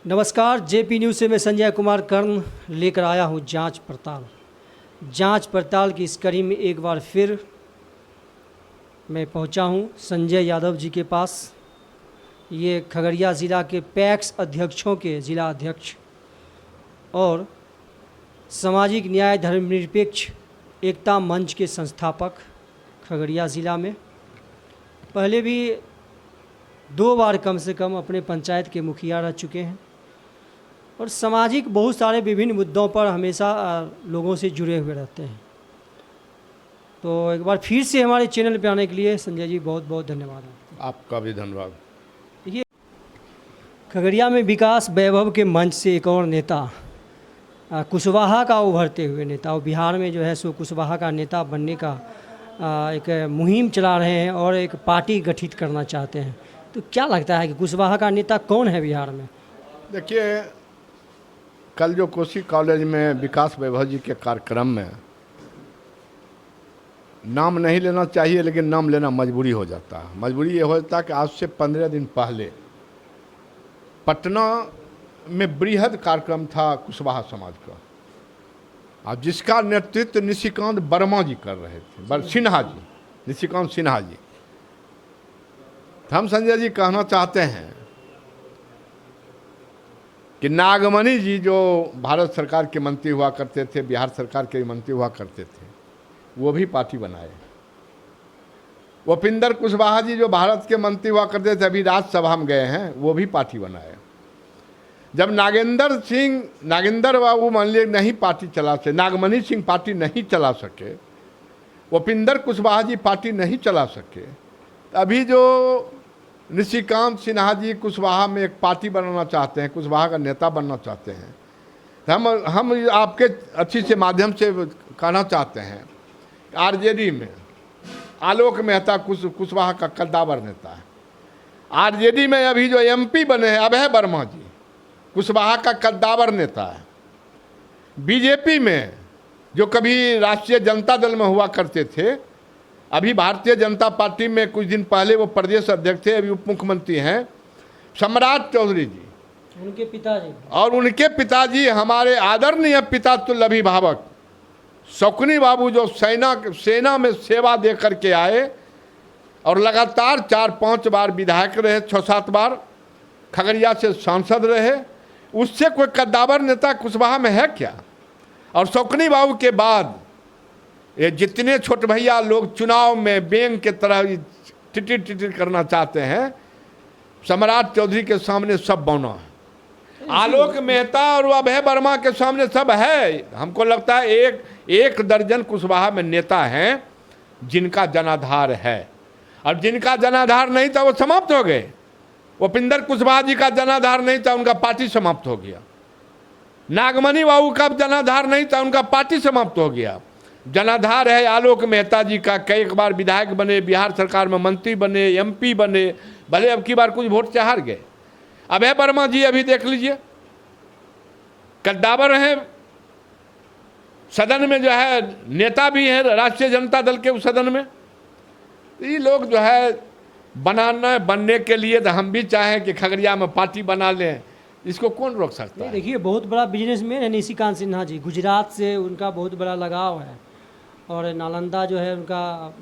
नमस्कार, JP news से मैं संजय कुमार कर्ण लेकर आया हूँ जांच पड़ताल की इस कड़ी में एक बार फिर मैं पहुँचा हूँ संजय यादव जी के पास। ये खगड़िया ज़िला के पैक्स अध्यक्षों के ज़िला अध्यक्ष और सामाजिक न्याय धर्मनिरपेक्ष एकता मंच के संस्थापक खगड़िया ज़िला में। पहले भी 2 बार कम से कम अपने पंचायत के मुखिया रह चुके हैं और सामाजिक बहुत सारे विभिन्न मुद्दों पर हमेशा लोगों से जुड़े हुए रहते हैं। तो एक बार फिर से हमारे चैनल पे आने के लिए संजय जी बहुत बहुत धन्यवाद। आपका भी धन्यवाद। देखिए, खगड़िया में विकास वैभव के मंच से एक और नेता कुशवाहा का उभरते हुए नेता और बिहार में जो है सो कुशवाहा का नेता बनने का एक मुहिम चला रहे हैं और एक पार्टी गठित करना चाहते हैं। तो क्या लगता है कि कुशवाहा का नेता कौन है बिहार में? देखिए, कल जो कोसी कॉलेज में विकास वैभव जी के कार्यक्रम में नाम नहीं लेना चाहिए, लेकिन नाम लेना मजबूरी हो जाता है। मजबूरी ये हो जाता है कि आज से 15 दिन पहले पटना में बृहद कार्यक्रम था कुशवाहा समाज का, और जिसका नेतृत्व निशिकांत वर्मा जी कर रहे थे, सिन्हा जी, निशिकांत सिन्हा जी। हम संजय जी कहना चाहते हैं कि नागमणि जी जो भारत सरकार के मंत्री हुआ करते थे, बिहार सरकार के मंत्री हुआ करते थे, वो भी पार्टी बनाए। उपेंद्र कुशवाहा जी जो भारत के मंत्री हुआ करते थे, अभी राज्यसभा में गए हैं, वो भी पार्टी बनाए। जब नागेंद्र बाबू मान लीजिए नहीं पार्टी चला सके, नागमणि सिंह पार्टी नहीं चला सके, उपेंद्र कुशवाहा जी पार्टी नहीं चला सके, अभी जो निशिकांत सिन्हा जी कुशवाहा में एक पार्टी बनाना चाहते हैं, कुशवाहा का नेता बनना चाहते हैं। तो हम आपके अच्छी से माध्यम से कहना चाहते हैं, आरजेडी में आलोक मेहता कुशवाहा का कद्दावर नेता है। आरजेडी में अभी जो एमपी बने हैं अभय वर्मा जी, कुशवाहा का कद्दावर नेता है। बीजेपी में जो कभी राष्ट्रीय जनता दल में हुआ करते थे, अभी भारतीय जनता पार्टी में कुछ दिन पहले वो प्रदेश अध्यक्ष थे, अभी उप मुख्यमंत्री हैं, सम्राट चौधरी जी, उनके पिताजी, और उनके पिताजी हमारे आदरणीय पिता तुल्य अभिभावक शौकनी बाबू, जो सेना में सेवा दे करके आए और लगातार 4-5 बार विधायक रहे, 6-7 बार खगड़िया से सांसद रहे। उससे कोई कद्दावर नेता कुशवाहा में है क्या? और शौकनी बाबू के बाद ये जितने छोटे भैया लोग चुनाव में बेंग के तरह टिटिर करना चाहते हैं, सम्राट चौधरी के सामने सब बौना है। आलोक मेहता और अभय वर्मा के सामने सब है। हमको लगता है एक दर्जन कुशवाहा में नेता हैं जिनका जनाधार है, और जिनका जनाधार नहीं था वो समाप्त हो गए। उपेंद्र कुशवाहा जी का जनाधार नहीं था, उनका पार्टी समाप्त हो गया। नागमणि बाबू का जनाधार नहीं था, उनका पार्टी समाप्त हो गया। जनाधार है आलोक मेहता जी का, कई बार विधायक बने, बिहार सरकार में मंत्री बने, एमपी बने, भले अब की बार कुछ वोट से हार गए। अभय वर्मा जी अभी देख लीजिए, कद्दावर हैं, सदन में जो है नेता भी हैं राष्ट्रीय जनता दल के उस सदन में। ये लोग जो है बनने के लिए तो हम भी चाहें कि खगड़िया में पार्टी बना लें, इसको कौन रोक सकता है? देखिए, बहुत बड़ा बिजनेसमैन है निशिकांत सिन्हा जी, गुजरात से उनका बहुत बड़ा लगाव है, और नालंदा जो है उनका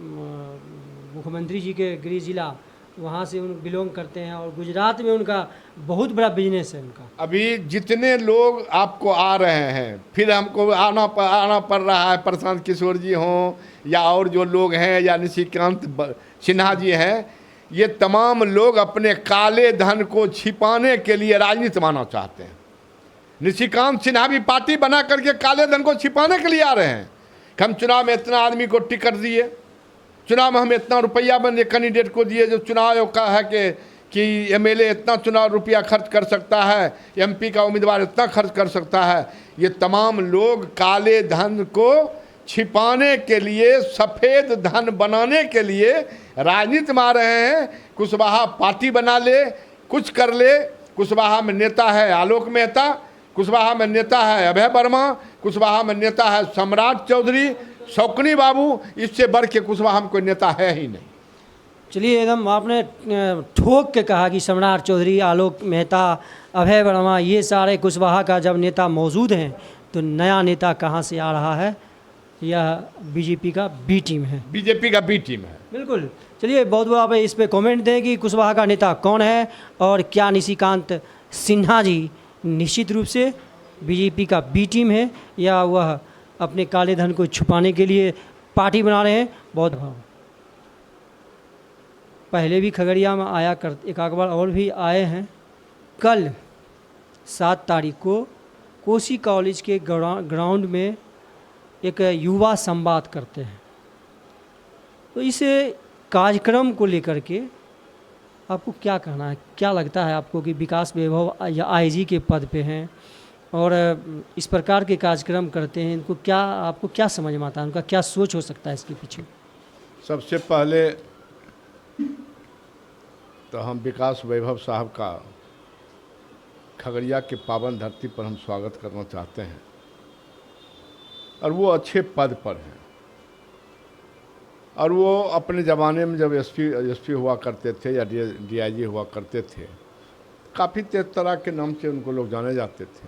मुख्यमंत्री जी के गृह जिला, वहाँ से उन बिलोंग करते हैं, और गुजरात में उनका बहुत बड़ा बिजनेस है उनका। अभी जितने लोग आपको आ रहे हैं, फिर हमको आना पड़ रहा है, प्रशांत किशोर जी हों या और जो लोग हैं, या निशिकांत सिन्हा जी हैं, ये तमाम लोग अपने काले धन को छिपाने के लिए राजनीति मानना चाहते हैं। निशिकांत सिन्हा भी पार्टी बना करके काले धन को छिपाने के लिए आ रहे हैं कि हम चुनाव में इतना आदमी को टिकट दिए, चुनाव में हम इतना रुपया बने कैंडिडेट को दिए, जो चुनाव आयोग का है कि एमएलए इतना चुनाव रुपया खर्च कर सकता है, एमपी का उम्मीदवार इतना खर्च कर सकता है। ये तमाम लोग काले धन को छिपाने के लिए, सफ़ेद धन बनाने के लिए राजनीति में आ रहे हैं। कुशवाहा पार्टी बना ले, कुछ कर ले। कुशवाहा में नेता है आलोक मेहता, कुशवाहा में नेता है अभय वर्मा, कुशवाहा में नेता है सम्राट चौधरी, शौकनी बाबू, इससे बढ़ के कुशवाहा में कोई नेता है ही नहीं। चलिए, एकदम आपने ठोक के कहा कि सम्राट चौधरी, आलोक मेहता, अभय वर्मा, ये सारे कुशवाहा का जब नेता मौजूद हैं तो नया नेता कहाँ से आ रहा है? यह बीजेपी का बी टीम है। बीजेपी का बी टीम है। बिल्कुल। चलिए, बहुत बहुत आप इस पे कमेंट दें कि कुशवाहा का नेता कौन है और क्या निशिकांत सिन्हा जी निश्चित रूप से बीजेपी का बी टीम है या वह अपने काले धन को छुपाने के लिए पार्टी बना रहे हैं। बहुत पहले भी खगड़िया में आया कर, एक बार और भी आए हैं। कल 7 तारीख को कोसी कॉलेज के ग्राउंड में एक युवा संवाद करते हैं। तो इस कार्यक्रम को लेकर के आपको क्या कहना है? क्या लगता है आपको कि विकास वैभव या आईजी के पद पे हैं और इस प्रकार के कार्यक्रम करते हैं, इनको क्या, आपको क्या समझ में आता है, उनका क्या सोच हो सकता है इसके पीछे? सबसे पहले तो हम विकास वैभव साहब का खगड़िया के पावन धरती पर हम स्वागत करना चाहते हैं और वो अच्छे पद पर हैं और वो अपने ज़माने में जब एसपी हुआ करते थे या डीआईजी हुआ करते थे, काफ़ी तेज तरह के नाम से उनको लोग जाने जाते थे।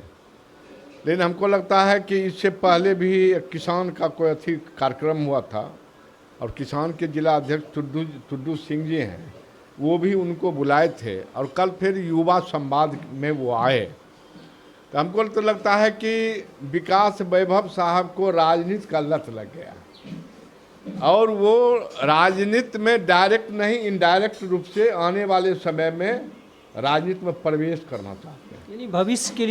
लेकिन हमको लगता है कि इससे पहले भी एक किसान का कोई कार्यक्रम हुआ था और किसान के जिला अध्यक्ष टुड्डू सिंह जी हैं, वो भी उनको बुलाए थे और कल फिर युवा संवाद में वो आए। तो हमको तो लगता है कि विकास वैभव साहब को राजनीति का लत लग गया और वो राजनीति में डायरेक्ट नहीं इनडायरेक्ट रूप से आने वाले समय में राजनीति में प्रवेश करना चाहते हैं, यानी भविष्य के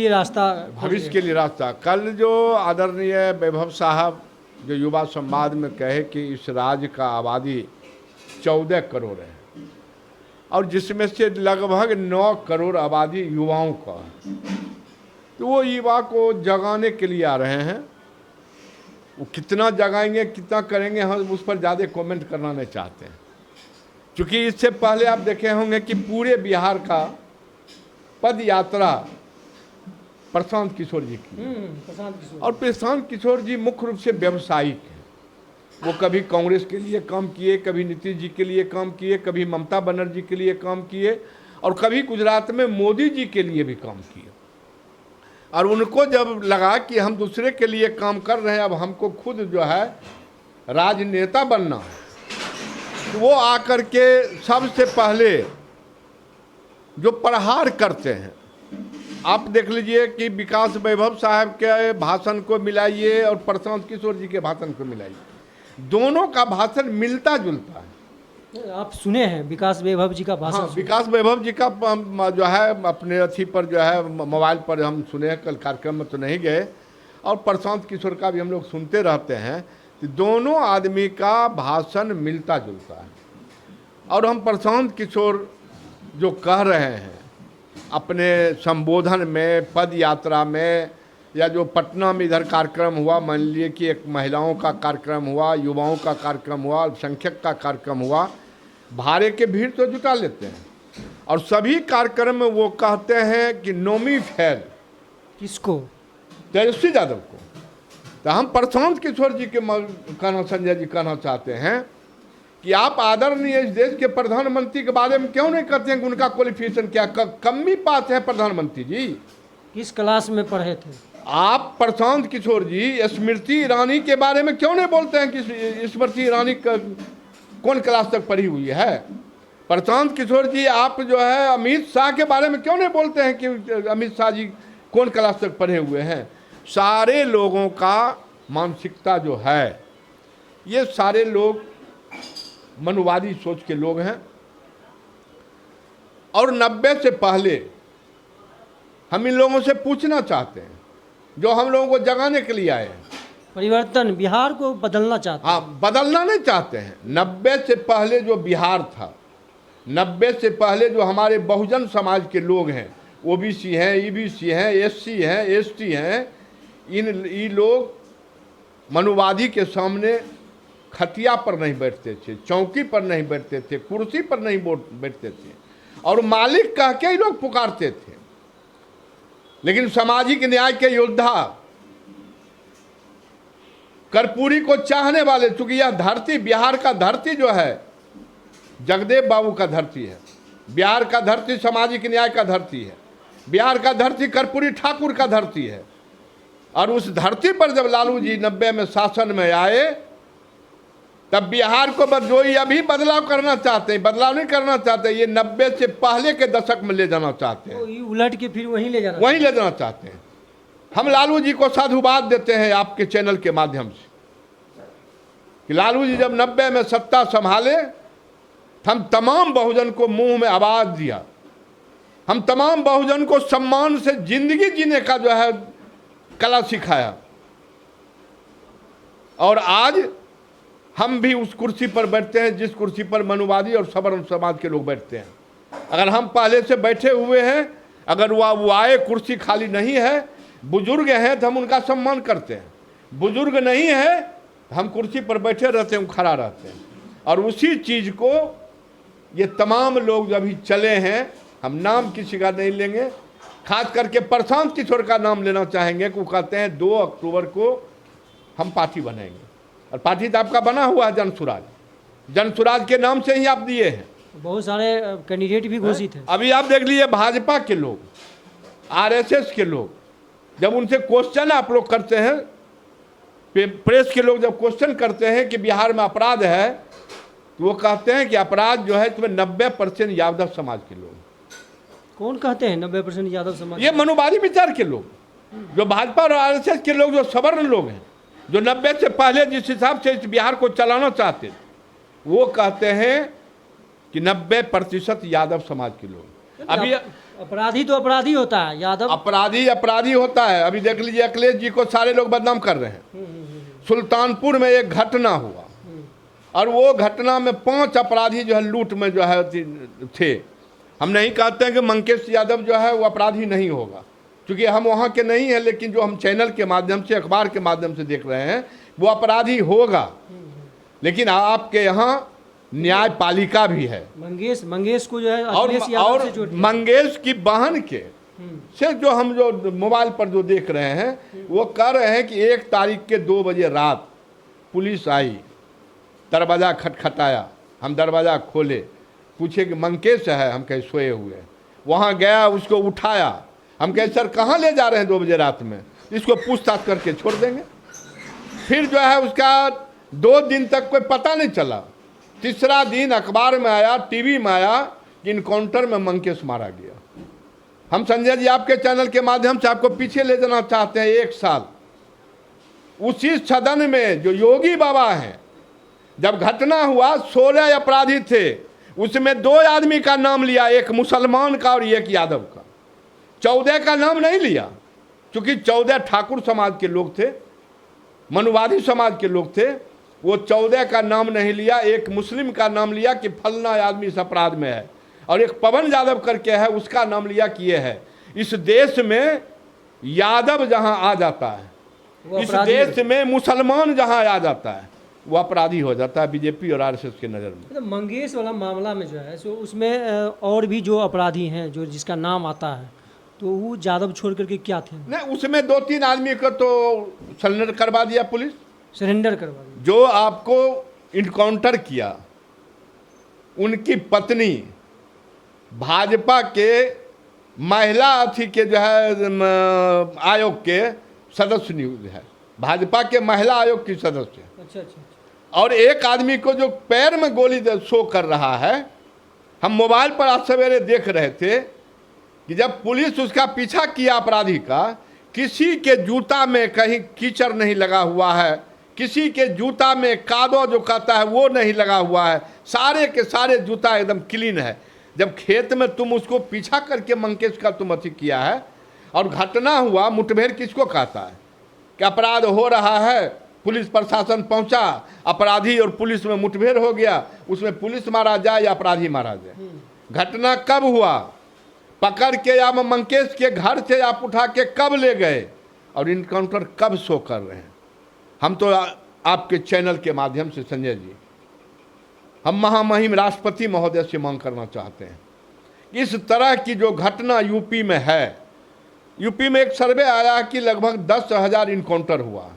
लिए रास्ता। कल जो आदरणीय वैभव साहब जो युवा संवाद में कहे कि इस राज्य का आबादी 14 करोड़ है और जिसमें से लगभग 9 करोड़ आबादी युवाओं का है, तो वो युवा को जगाने के लिए आ रहे हैं। वो कितना जगाएंगे, कितना करेंगे, हम उस पर ज़्यादा कमेंट करना नहीं चाहते हैं, क्योंकि इससे पहले आप देखे होंगे कि पूरे बिहार का पद यात्रा प्रशांत किशोर जी की और प्रशांत किशोर जी मुख्य रूप से व्यवसायिक हैं। वो कभी कांग्रेस के लिए काम किए, कभी नीतीश जी के लिए काम किए, कभी ममता बनर्जी के लिए काम किए और कभी गुजरात में मोदी जी के लिए भी काम किए। और उनको जब लगा कि हम दूसरे के लिए काम कर रहे हैं, अब हमको खुद जो है राजनेता बनना है, तो वो आकर के सबसे पहले जो प्रहार करते हैं, आप देख लीजिए कि विकास वैभव साहब के भाषण को मिलाइए और प्रशांत किशोर जी के भाषण को मिलाइए, दोनों का भाषण मिलता जुलता है। आप सुने हैं विकास वैभव जी का भाषण? हाँ, विकास वैभव जी का जो है अपने अथी पर जो है मोबाइल पर हम सुने हैं, कल कार्यक्रम में तो नहीं गए, और प्रशांत किशोर का भी हम लोग सुनते रहते हैं। तो दोनों आदमी का भाषण मिलता जुलता है और हम प्रशांत किशोर जो कह रहे हैं अपने संबोधन में, पद यात्रा में, या जो पटना में इधर कार्यक्रम हुआ, मान लीजिए कि एक महिलाओं का कार्यक्रम हुआ, युवाओं का कार्यक्रम हुआ, अल्पसंख्यक का कार्यक्रम हुआ, भारे के भीड़ तो जुटा लेते हैं और सभी कार्यक्रम में वो कहते हैं कि नोमी फेल किसको? तेजस्वी यादव को। तो हम प्रशांत किशोर जी के कहना, संजय जी कहना चाहते हैं कि आप आदरणीय इस देश के प्रधानमंत्री के बारे में क्यों नहीं कहते हैं कि उनका क्वालिफिकेशन क्या, कमी पास है प्रधानमंत्री जी? किस क्लास में पढ़े थे आप? प्रशांत किशोर जी स्मृति ईरानी के बारे में क्यों नहीं बोलते हैं कि स्मृति ईरानी कौन क्लास तक पढ़ी हुई है? प्रशांत किशोर जी आप जो है अमित शाह के बारे में क्यों नहीं बोलते हैं कि अमित शाह जी कौन क्लास तक पढ़े हुए हैं? सारे लोगों का मानसिकता जो है, ये सारे लोग मनुवादी सोच के लोग हैं और 90 से पहले हम इन लोगों से पूछना चाहते हैं जो हम लोगों को जगाने के लिए आए हैं, परिवर्तन, बिहार को बदलना चाहते हैं। हाँ, बदलना नहीं चाहते हैं। 90 से पहले जो बिहार था, 90 से पहले जो हमारे बहुजन समाज के लोग हैं, ओबीसी हैं, ईबीसी हैं, एससी हैं, एसटी हैं, ये लोग मनुवादी के सामने खटिया पर नहीं बैठते थे, चौकी पर नहीं बैठते थे, कुर्सी पर नहीं बैठते थे और मालिक कह के ही लोग पुकारते थे। लेकिन सामाजिक न्याय के योद्धा, कर्पूरी को चाहने वाले, चूंकि यह धरती, बिहार का धरती जो है जगदेव बाबू का धरती है, बिहार का धरती सामाजिक न्याय का धरती है, बिहार का धरती कर्पूरी ठाकुर का धरती है। और उस धरती पर जब लालू जी 90 में शासन में आए, तब बिहार को जो अभी बदलाव करना चाहते हैं, बदलाव नहीं करना चाहते, ये 90 से पहले के दशक में ले जाना चाहते हैं, तो ये उलट के फिर वहीं ले जाना चाहते हैं। हम लालू जी को साधुवाद देते हैं आपके चैनल के माध्यम से कि लालू जी जब 90 में सत्ता संभाले, हम तमाम बहुजन को मुंह में आवाज दिया, हम तमाम बहुजन को सम्मान से जिंदगी जीने का जो है कला सिखाया। और आज हम भी उस कुर्सी पर बैठते हैं जिस कुर्सी पर मनुवादी और सवर्ण समाज के लोग बैठते हैं। अगर हम पहले से बैठे हुए हैं, अगर वो आए, कुर्सी खाली नहीं है, बुजुर्ग हैं तो हम उनका सम्मान करते हैं, बुजुर्ग नहीं है हम कुर्सी पर बैठे रहते हैं, खड़ा रहते हैं। और उसी चीज़ को ये तमाम लोग जो अभी चले हैं, हम नाम किसी का नहीं लेंगे, खास करके प्रशांत किशोर का नाम लेना चाहेंगे कि वो कहते हैं 2 अक्टूबर को हम पार्टी बनाएंगे। और पार्टी तो आपका बना हुआ है जनसुराज, जनसुराज के नाम से ही आप दिए हैं। बहुत सारे कैंडिडेट भी घोषित हैं। अभी आप देख लीजिए भाजपा के लोग, आरएसएस के लोग, जब उनसे क्वेश्चन आप लोग करते हैं, प्रेस के लोग जब क्वेश्चन करते हैं कि बिहार में अपराध है, तो वो कहते हैं कि अपराध जो है इसमें 90% यादव समाज के लोग। कौन कहते हैं 90% यादव समाज? ये मनुवादी विचार के लोग, जो भाजपा और आरएसएस के लोग, जो सवर्ण लोग हैं, जो 90 से पहले जिस हिसाब से इस बिहार को चलाना चाहते, वो कहते हैं कि 90% यादव समाज के लोग। अभी अपराधी तो अपराधी होता है, यादव अपराधी होता है। अभी देख लीजिए अखिलेश जी को सारे लोग बदनाम कर रहे हैं। सुल्तानपुर में एक घटना हुआ और वो घटना में 5 अपराधी जो है लूट में जो है थे। हम नहीं कहते हैं कि मंकेश यादव जो है वो अपराधी नहीं होगा, क्योंकि हम वहाँ के नहीं हैं, लेकिन जो हम चैनल के माध्यम से, अखबार के माध्यम से देख रहे हैं, वो अपराधी होगा। लेकिन आपके यहाँ न्यायपालिका भी है। मंगेश को जो है और मंगेश की बहन के से जो हम जो मोबाइल पर जो देख रहे हैं, वो कह रहे हैं कि 1 तारीख के 2 बजे रात पुलिस आई, दरवाज़ा खटखटाया, हम दरवाज़ा खोले, पूछे कि मंकेश है, हम कहे सोए हुए। वहाँ गया, उसको उठाया, हम कहे सर कहाँ ले जा रहे हैं 2 बजे रात में, इसको पूछताछ करके छोड़ देंगे। फिर जो है उसका 2 दिन तक कोई पता नहीं चला। तीसरा दिन अखबार में आया, टीवी में आया कि इनकाउंटर में मंकेश मारा गया। हम संजय जी आपके चैनल के माध्यम से आपको पीछे ले जाना चाहते हैं 1 साल। उसी सदन में जो योगी बाबा हैं, जब घटना हुआ 16 अपराधी थे, उसमें 2 आदमी का नाम लिया, एक मुसलमान का और एक यादव का। 14 का नाम नहीं लिया, क्योंकि 14 ठाकुर समाज के लोग थे, मनुवादी समाज के लोग थे। वो 14 का नाम नहीं लिया, एक मुस्लिम का नाम लिया कि फलना आदमी इस अपराध में है, और एक पवन यादव करके है, उसका नाम लिया कि ये है। इस देश में यादव जहां आ जाता है, इस देश में मुसलमान जहां आ जाता है, वो अपराधी हो जाता है बीजेपी और आरएसएस के नज़र में। तो मंगेश वाला मामला में जो है सो उसमें और भी जो अपराधी हैं, जो जिसका नाम आता है, तो वो यादव छोड़ करके क्या थे? नहीं, उसमें 2-3 आदमी को तो सरेंडर करवा दिया पुलिस, सरेंडर करवा दिया। जो आपको इनकाउंटर किया, उनकी पत्नी भाजपा के महिला अथी के जो है आयोग के सदस्य नियुक्त है, भाजपा के महिला आयोग की सदस्य। अच्छा। और एक आदमी को जो पैर में गोली शो कर रहा है, हम मोबाइल पर आज सवेरे देख रहे थे कि जब पुलिस उसका पीछा किया अपराधी का, किसी के जूता में कहीं कीचड़ नहीं लगा हुआ है, किसी के जूता में कादो जो कहता है वो नहीं लगा हुआ है, सारे के सारे जूता एकदम क्लीन है। जब खेत में तुम उसको पीछा करके मंकेश का तुम अथी किया है, और घटना हुआ, मुठभेड़ किसको कहता है कि अपराध हो रहा है, पुलिस प्रशासन पहुंचा, अपराधी और पुलिस में मुठभेड़ हो गया, उसमें पुलिस मारा जाए या अपराधी मारा जाए। घटना कब हुआ, पकड़ के या मंकेश के घर से आप उठा के कब ले गए, और इनकाउंटर कब शो कर रहे हैं। हम तो आपके चैनल के माध्यम से संजय जी, हम महामहिम राष्ट्रपति महोदय से मांग करना चाहते हैं, इस तरह की जो घटना यूपी में है, यूपी में एक सर्वे आया कि लगभग 10,000 इनकाउंटर हुआ,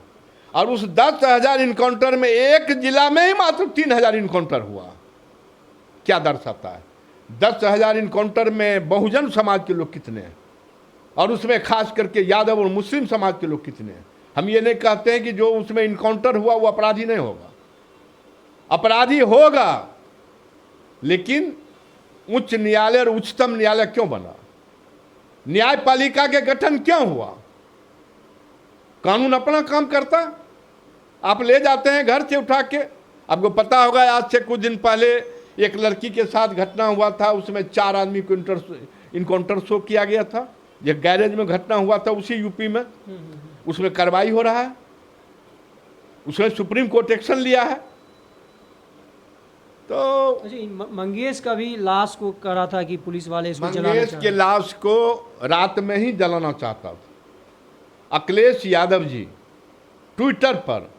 और उस 10,000 इनकाउंटर में एक जिला में ही मात्र 3,000 इनकाउंटर हुआ। क्या दर्शाता है? 10,000 इनकाउंटर में बहुजन समाज के लोग कितने हैं, और उसमें खास करके यादव और मुस्लिम समाज के लोग कितने हैं? हम ये नहीं कहते हैं कि जो उसमें इनकाउंटर हुआ वो अपराधी नहीं होगा, अपराधी होगा, लेकिन उच्च न्यायालय और उच्चतम न्यायालय क्यों बना? न्यायपालिका के गठन क्यों हुआ? कानून अपना काम करता। आप ले जाते हैं घर से उठा के। आपको पता होगा आज से कुछ दिन पहले एक लड़की के साथ घटना हुआ था, उसमें 4 आदमी को इनकाउंटर शो किया गया था। ये गैरेज में घटना हुआ था उसी यूपी में, उसमें कार्रवाई हो रहा है, उसमें सुप्रीम कोर्ट एक्शन लिया है। तो मंगेश का भी लाश को करा था कि पुलिस वाले इसको जलाना मंगेश के लाश को रात में ही जलाना चाहता था। अखिलेश यादव जी ट्विटर पर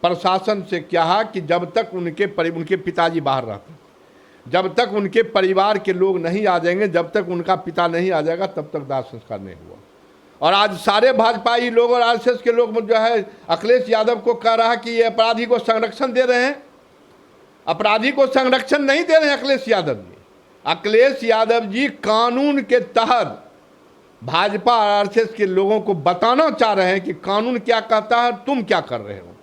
प्रशासन से कहा कि जब तक उनके पिताजी बाहर रहते, जब तक उनके परिवार के लोग नहीं आ जाएंगे, जब तक उनका पिता नहीं आ जाएगा, तब तक दाह संस्कार नहीं हुआ। और आज सारे भाजपाई लोग और आरएसएस के लोग जो है अखिलेश यादव को कह रहा है कि ये अपराधी को संरक्षण दे रहे हैं। अपराधी को संरक्षण नहीं दे रहे हैं अखिलेश यादव जी। अखिलेश यादव जी कानून के तहत भाजपा और आरएसएस के लोगों को बताना चाह रहे हैं कि कानून क्या कहता है, तुम क्या कर रहे हो।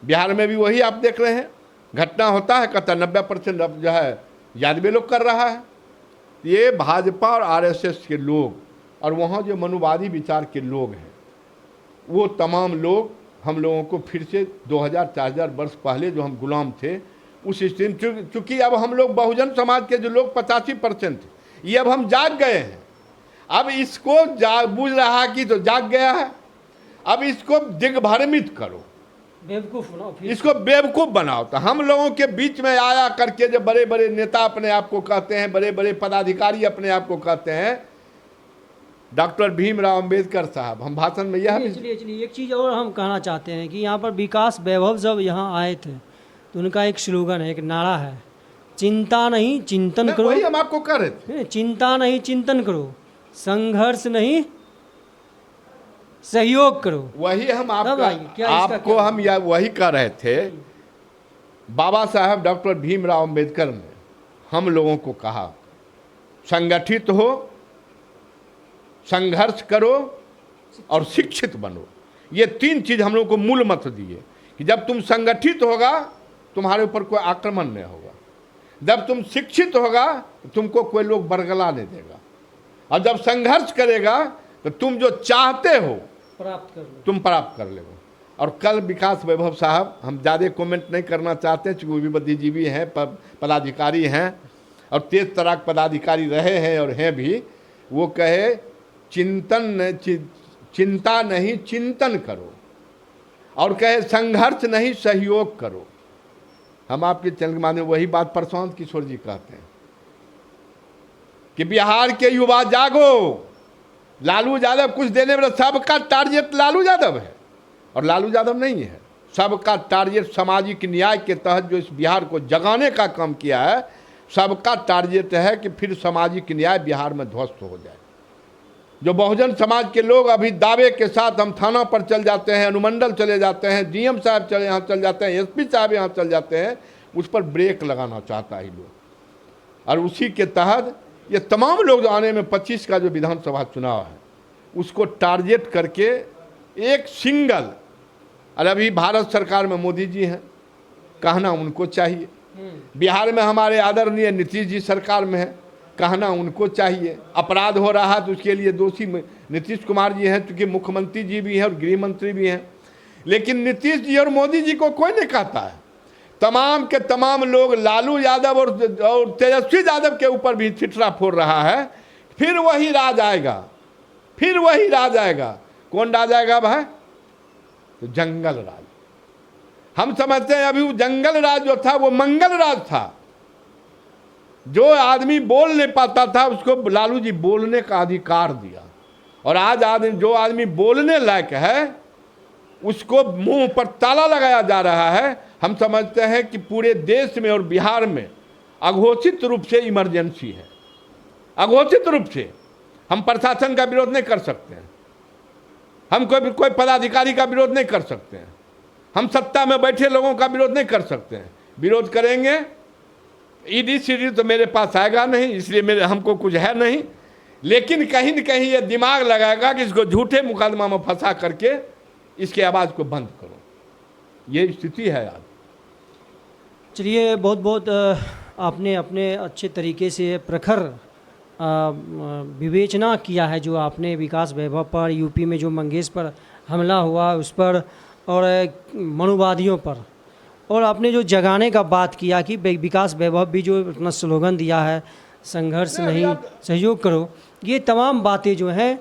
बिहार में भी वही आप देख रहे हैं, घटना होता है, कहता 90% अब जो है यादवी लोग कर रहा है। ये भाजपा और आरएसएस के लोग और वहाँ जो मनुवादी विचार के लोग हैं, वो तमाम लोग हम लोगों को फिर से 2000-4000 वर्ष पहले जो हम गुलाम थे उस स्थिति में, चूँकि अब हम लोग बहुजन समाज के जो लोग 85% थे, ये अब हम जाग गए हैं। अब इसको बुझ रहा कि तो जाग गया है, अब इसको दिग्भ्रमित करो, बेवकूफ़ बनाओ, इसको बेवकूफ़ बनाओ। तो हम लोगों के बीच में आया करके जो बड़े बड़े नेता अपने आप को कहते हैं, बड़े बड़े पदाधिकारी अपने आप को कहते हैं, डॉक्टर भीमराव अंबेडकर साहब, हम भाषण में यह चलिए एक चीज़ और हम कहना चाहते हैं कि यहाँ पर विकास वैभव जब यहाँ आए थे तो उनका एक स्लोगन है, एक नारा है, चिंता नहीं चिंतन करो। वही हम आपको कह रहे थे, चिंता नहीं चिंतन करो, संघर्ष नहीं सहयोग करो। वही हम आपको हम या वही कह रहे थे। बाबा साहब डॉक्टर भीमराव अंबेडकर ने हम लोगों को कहा, संगठित हो, संघर्ष करो और शिक्षित बनो। ये 3 चीज हम लोगों को मूल मंत्र दिए कि जब तुम संगठित होगा तुम्हारे ऊपर कोई आक्रमण नहीं होगा, जब तुम शिक्षित होगा तो तुमको कोई लोग बरगला नहीं देगा, और जब संघर्ष करेगा तो तुम जो चाहते हो तुम प्राप्त कर लोगे। और कल विकास वैभव साहब, हम ज़्यादा कमेंट नहीं करना चाहते क्योंकि वो भी बुद्धिजीवी हैं, पदाधिकारी हैं और तेज तराक पदाधिकारी रहे हैं और हैं भी। वो कहे चिंता नहीं चिंतन करो, और कहे संघर्ष नहीं सहयोग करो। हम आपके चैनल के माध्यम वही बात प्रशांत किशोर जी कहते हैं कि बिहार के युवा जागो, लालू यादव कुछ देने वाला, सबका टारगेट लालू यादव है और लालू यादव नहीं है। सबका टारगेट सामाजिक न्याय के तहत जो इस बिहार को जगाने का काम किया है, सबका टारगेट है कि फिर सामाजिक न्याय बिहार में ध्वस्त हो जाए। जो बहुजन समाज के लोग अभी दावे के साथ हम थाना पर चल जाते हैं, अनुमंडल चले जाते हैं, डीएम साहब यहाँ चल जाते हैं, एसपी साहब यहाँ चल जाते हैं, उस पर ब्रेक लगाना चाहता है लोग। और उसी के तहत ये तमाम लोग जो आने में 25 का जो विधानसभा चुनाव है उसको टारगेट करके एक सिंगल, और अभी भारत सरकार में मोदी जी हैं, कहना उनको चाहिए। बिहार में हमारे आदरणीय नीतीश जी सरकार में है, कहना उनको चाहिए। अपराध हो रहा है तो उसके लिए दोषी नीतीश कुमार जी हैं, क्योंकि मुख्यमंत्री जी भी हैं और गृह मंत्री भी हैं। लेकिन नीतीश जी और मोदी जी को कोई नहीं कहता है। तमाम के तमाम लोग लालू यादव और तेजस्वी यादव के ऊपर भी छिटरा फोड़ रहा है। फिर वही राज आएगा, फिर वही राज आएगा। कौन राज आएगा भाई? तो जंगल राज। हम समझते हैं अभी वो जंगल राज जो था वो मंगल राज था। जो आदमी बोल नहीं पाता था उसको लालू जी बोलने का अधिकार दिया, और आज जो आदमी बोलने लायक है उसको मुंह पर ताला लगाया जा रहा है। हम समझते हैं कि पूरे देश में और बिहार में अघोषित रूप से इमरजेंसी है, अघोषित रूप से। हम प्रशासन का विरोध नहीं कर सकते हैं, हम कोई पदाधिकारी का विरोध नहीं कर सकते हैं, हम सत्ता में बैठे लोगों का विरोध नहीं कर सकते हैं। विरोध करेंगे ईडी सीडी तो मेरे पास आएगा नहीं, इसलिए मेरे हमको कुछ है नहीं, लेकिन कहीं न कहीं ये दिमाग लगाएगा कि इसको झूठे मुकदमा में फंसा करके इसकी आवाज़ को बंद करो। ये स्थिति है आज। चलिए, बहुत बहुत आपने अपने अच्छे तरीके से प्रखर विवेचना किया है जो आपने विकास वैभव पर, यूपी में जो मंगेश पर हमला हुआ उस पर, और मनुवादियों पर, और आपने जो जगाने का बात किया कि विकास वैभव भी जो अपना स्लोगन दिया है संघर्ष नहीं सहयोग करो, ये तमाम बातें जो हैं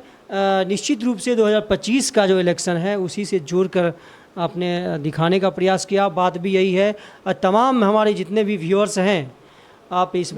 निश्चित रूप से 2025 का जो इलेक्शन है उसी से जोड़कर आपने दिखाने का प्रयास किया। बात भी यही है, और तमाम हमारे जितने भी व्यूअर्स हैं आप इस